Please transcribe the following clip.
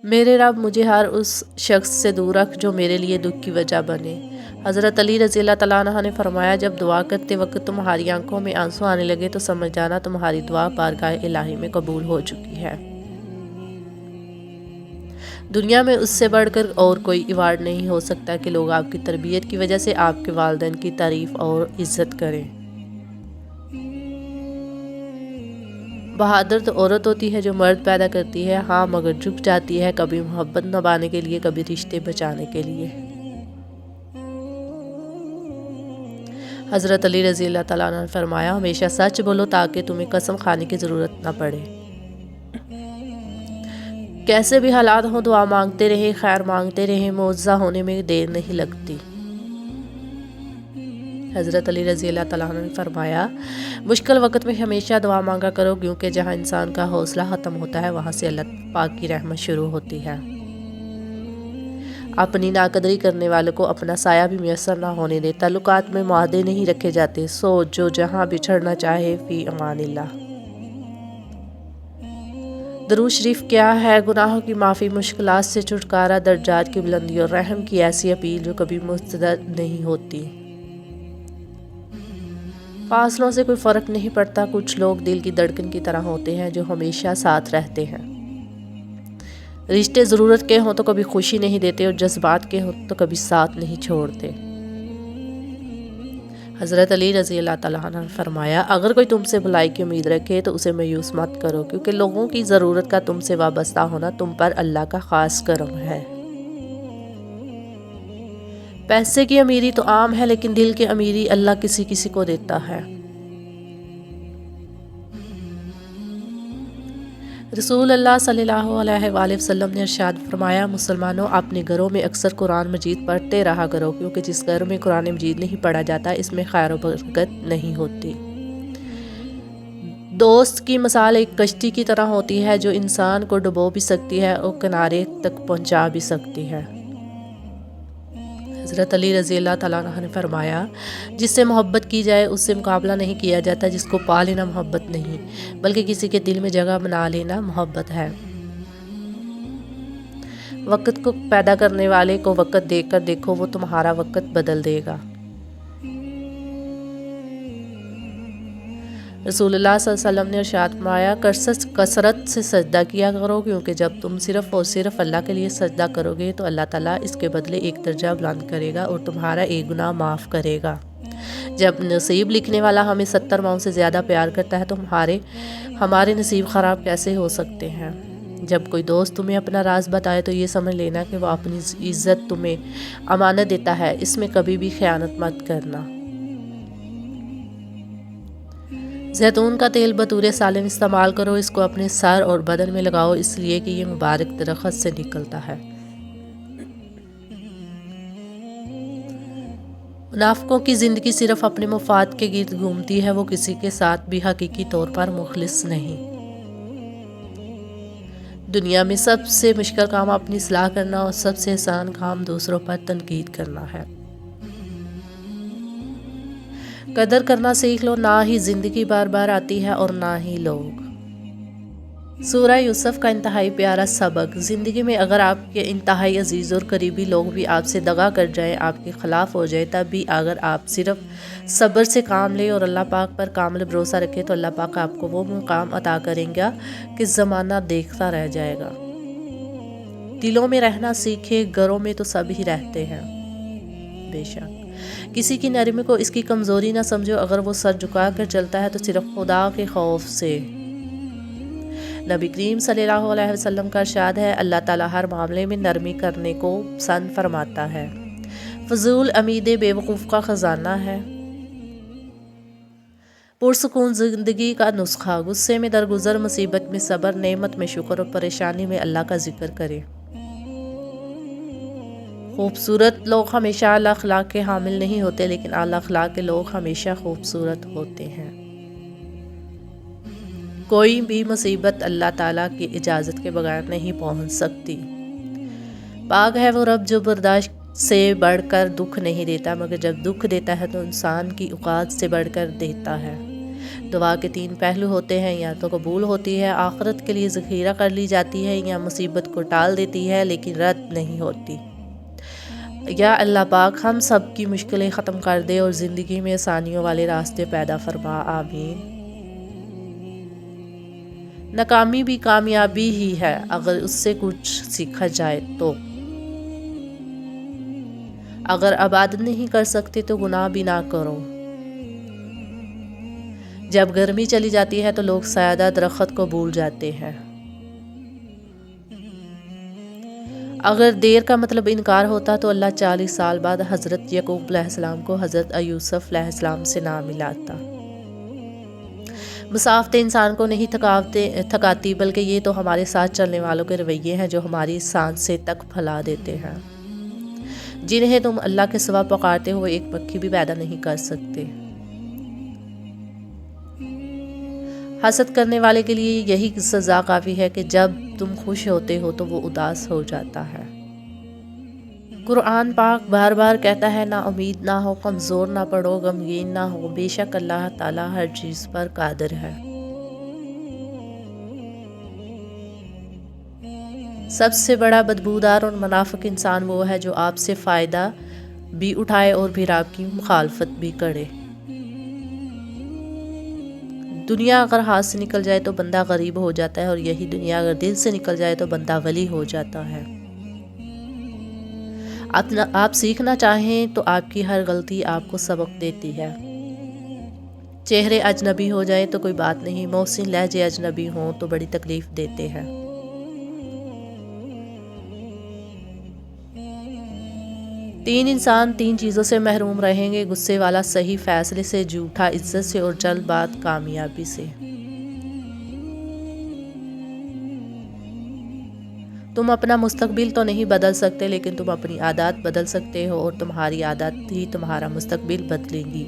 میرے رب مجھے ہر اس شخص سے دور رکھ جو میرے لیے دکھ کی وجہ بنے۔ حضرت علی رضی اللہ تعالیٰ عنہ نے فرمایا، جب دعا کرتے وقت تمہاری آنکھوں میں آنسو آنے لگے تو سمجھ جانا تمہاری دعا بارگاہ الہی میں قبول ہو چکی ہے۔ دنیا میں اس سے بڑھ کر اور کوئی ایوارڈ نہیں ہو سکتا کہ لوگ آپ کی تربیت کی وجہ سے آپ کے والدین کی تعریف اور عزت کریں۔ بہادر تو عورت ہوتی ہے جو مرد پیدا کرتی ہے، ہاں مگر جھک جاتی ہے، کبھی محبت نبھانے کے لیے، کبھی رشتے بچانے کے لیے۔ حضرت علی رضی اللہ تعالیٰ عنہ نے فرمایا، ہمیشہ سچ بولو تاکہ تمہیں قسم کھانے کی ضرورت نہ پڑے۔ کیسے بھی حالات ہوں دعا مانگتے رہے، خیر مانگتے رہے، معجزہ ہونے میں دیر نہیں لگتی۔ حضرت علی رضی اللہ تعالیٰ عنہ نے فرمایا، مشکل وقت میں ہمیشہ دعا مانگا کرو، کیونکہ جہاں انسان کا حوصلہ ختم ہوتا ہے وہاں سے اللہ پاک کی رحمت شروع ہوتی ہے۔ اپنی ناقدری کرنے والوں کو اپنا سایہ بھی میسر نہ ہونے دے۔ تعلقات میں معاہدے نہیں رکھے جاتے، سو جو جہاں بچھڑنا چاہے، فی امان اللہ۔ درود شریف کیا ہے؟ گناہوں کی معافی، مشکلات سے چھٹکارا، درجات کی بلندی اور رحم کی ایسی اپیل جو کبھی مسترد نہیں ہوتی۔ فاصلوں سے کوئی فرق نہیں پڑتا، کچھ لوگ دل کی دھڑکن کی طرح ہوتے ہیں جو ہمیشہ ساتھ رہتے ہیں۔ رشتے ضرورت کے ہوں تو کبھی خوشی نہیں دیتے، اور جذبات کے ہوں تو کبھی ساتھ نہیں چھوڑتے۔ حضرت علی رضی اللہ تعالیٰ عنہ نے فرمایا، اگر کوئی تم سے بھلائی کی امید رکھے تو اسے مایوس مت کرو، کیونکہ لوگوں کی ضرورت کا تم سے وابستہ ہونا تم پر اللہ کا خاص کرم ہے۔ پیسے کی امیری تو عام ہے، لیکن دل کی امیری اللہ کسی کسی کو دیتا ہے۔ رسول اللہ صلی اللہ علیہ وآلہ وسلم نے ارشاد فرمایا، مسلمانوں اپنے گھروں میں اکثر قرآن مجید پڑھتے رہا کرو، کیونکہ جس گھر میں قرآن مجید نہیں پڑھا جاتا اس میں خیر و برکت نہیں ہوتی۔ دوست کی مثال ایک کشتی کی طرح ہوتی ہے جو انسان کو ڈبو بھی سکتی ہے اور کنارے تک پہنچا بھی سکتی ہے۔ حضرت علی رضی اللہ تعالیٰ عنہ نے فرمایا، جس سے محبت کی جائے اس سے مقابلہ نہیں کیا جاتا، جس کو پا لینا محبت نہیں بلکہ کسی کے دل میں جگہ بنا لینا محبت ہے۔ وقت کو پیدا کرنے والے کو وقت دے کر دیکھو، وہ تمہارا وقت بدل دے گا۔ رسول اللہ صلی اللہ علیہ وسلم نے ارشاد فرمایا، کثرت سے سجدہ کیا کرو، کیونکہ جب تم صرف اور صرف اللہ کے لیے سجدہ کرو گے تو اللہ تعالیٰ اس کے بدلے ایک درجہ بلند کرے گا اور تمہارا ایک گناہ معاف کرے گا۔ جب نصیب لکھنے والا ہمیں 70 ماؤں سے زیادہ پیار کرتا ہے تو ہمارے نصیب خراب کیسے ہو سکتے ہیں؟ جب کوئی دوست تمہیں اپنا راز بتائے تو یہ سمجھ لینا کہ وہ اپنی عزت تمہیں امانت دیتا ہے، اس میں کبھی بھی خیانت مت کرنا۔ زیتون کا تیل بطور سالن استعمال کرو، اس کو اپنے سر اور بدن میں لگاؤ، اس لیے کہ یہ مبارک درخت سے نکلتا ہے۔ منافقوں کی زندگی صرف اپنے مفاد کے گرد گھومتی ہے، وہ کسی کے ساتھ بھی حقیقی طور پر مخلص نہیں۔ دنیا میں سب سے مشکل کام اپنی اصلاح کرنا اور سب سے آسان کام دوسروں پر تنقید کرنا ہے۔ قدر کرنا سیکھ لو، نہ ہی زندگی بار بار آتی ہے اور نہ ہی لوگ۔ سورہ یوسف کا انتہائی پیارا سبق، زندگی میں اگر آپ کے انتہائی عزیز اور قریبی لوگ بھی آپ سے دغا کر جائیں، آپ کے خلاف ہو جائیں، تب بھی اگر آپ صرف صبر سے کام لیں اور اللہ پاک پر کامل بھروسہ رکھیں تو اللہ پاک آپ کو وہ مقام عطا کریں گا کہ زمانہ دیکھتا رہ جائے گا۔ دلوں میں رہنا سیکھے، گھروں میں تو سب ہی رہتے ہیں۔ بے شک کسی کی نرمی کو اس کی کمزوری نہ سمجھو، اگر وہ سر جھکا کر چلتا ہے تو صرف خدا کے خوف سے۔ نبی کریم صلی اللہ علیہ وسلم کا ارشاد ہے، اللہ تعالیٰ ہر معاملے میں نرمی کرنے کو پسند فرماتا ہے۔ فضول امیدیں بے وقوف کا خزانہ ہے۔ پرسکون زندگی کا نسخہ، غصے میں درگزر، مصیبت میں صبر، نعمت میں شکر اور پریشانی میں اللہ کا ذکر کرے۔ خوبصورت لوگ ہمیشہ اعلیٰ اخلاق کے حامل نہیں ہوتے، لیکن اعلیٰ اخلاق کے لوگ ہمیشہ خوبصورت ہوتے ہیں۔ کوئی بھی مصیبت اللہ تعالیٰ کی اجازت کے بغیر نہیں پہنچ سکتی۔ پاک ہے وہ رب جو برداشت سے بڑھ کر دکھ نہیں دیتا، مگر جب دکھ دیتا ہے تو انسان کی اوقات سے بڑھ کر دیتا ہے۔ دعا کے 3 پہلو ہوتے ہیں، یا تو قبول ہوتی ہے، آخرت کے لیے ذخیرہ کر لی جاتی ہے، یا مصیبت کو ٹال دیتی ہے لیکن رد نہیں ہوتی۔ یا اللہ پاک ہم سب کی مشکلیں ختم کر دے اور زندگی میں آسانیوں والے راستے پیدا فرما، آمین۔ ناکامی بھی کامیابی ہی ہے اگر اس سے کچھ سیکھا جائے تو۔ اگر عبادت نہیں کر سکتے تو گناہ بھی نہ کرو۔ جب گرمی چلی جاتی ہے تو لوگ سایہ درخت کو بھول جاتے ہیں۔ اگر دیر کا مطلب انکار ہوتا تو اللہ 40 سال بعد حضرت یعقوب علیہ السلام کو حضرت یوسف علیہ السلام سے نہ ملاتا۔ مسافتیں انسان کو نہیں تھکاتی، بلکہ یہ تو ہمارے ساتھ چلنے والوں کے رویے ہیں جو ہماری سانسیں تک پھیلا دیتے ہیں، جنہیں تم اللہ کے سوا پکارتے ہوئے ایک پکھی بھی پیدا نہیں کر سکتے۔ حسد کرنے والے کے لیے یہی سزا کافی ہے کہ جب تم خوش ہوتے ہو تو وہ اداس ہو جاتا ہے۔ قرآن پاک بار بار کہتا ہے، نا امید نہ ہو، کمزور نہ پڑو، غمگین نہ ہو، بے شک اللہ تعالیٰ ہر چیز پر قادر ہے۔ سب سے بڑا بدبودار اور منافق انسان وہ ہے جو آپ سے فائدہ بھی اٹھائے اور پھر آپ کی مخالفت بھی کرے۔ دنیا اگر ہاتھ سے نکل جائے تو بندہ غریب ہو جاتا ہے، اور یہی دنیا اگر دل سے نکل جائے تو بندہ ولی ہو جاتا ہے۔ آپ سیکھنا چاہیں تو آپ کی ہر غلطی آپ کو سبق دیتی ہے۔ چہرے اجنبی ہو جائیں تو کوئی بات نہیں، محسن لہجے اجنبی ہوں تو بڑی تکلیف دیتے ہیں۔ تین انسان 3 چیزوں سے محروم رہیں گے: غصے والا، صحیح فیصلے سے، جھوٹا عزت سے، اور جلد باز کامیابی سے۔ تم اپنا مستقبل تو نہیں بدل سکتے، لیکن تم اپنی عادات بدل سکتے ہو، اور تمہاری عادات ہی تمہارا مستقبل بدلیں گی۔